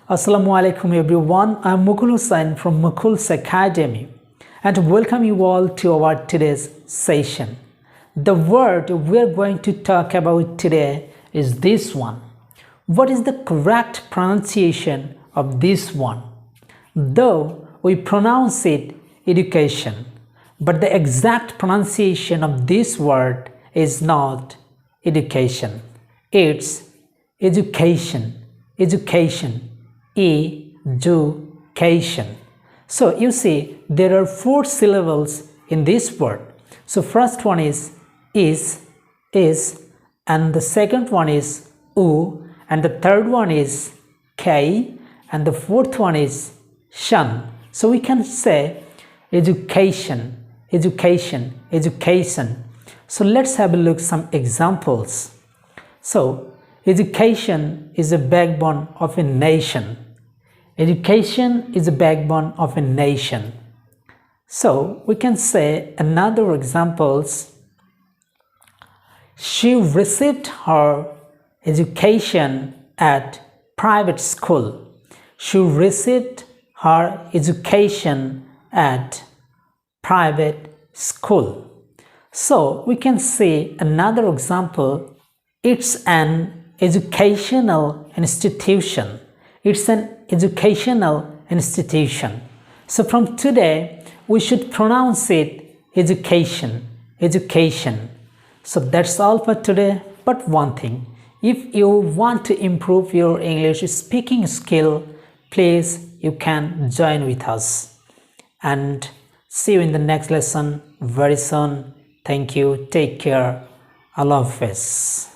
Assalamu alaikum everyone. I'm Mukul-Ell from Mukul-Ell Academy and welcome you all to our today's session. The word we're going to talk about today is this one. What is the correct pronunciation of this one? Though we pronounce it education, but the exact pronunciation of this word is not education. It's education. Education. Education. So you see there are 4 syllables in this word. So first one is, and the second one is u, and the third one is k, and the fourth one is shan. So we can say education, education, education. So let's have a look some examples. So education is the backbone of a nation. Education is the backbone of a nation. So we can say another examples. She received her education at private school. She received her education at private school. So we can say another example. It's an educational institution. It's an educational institution. So from today, we should pronounce it education, education. So that's all for today. But one thing, if you want to improve your English speaking skill, please you can join with us. And see you in the next lesson very soon. Thank you. Take care. Allah Hafiz.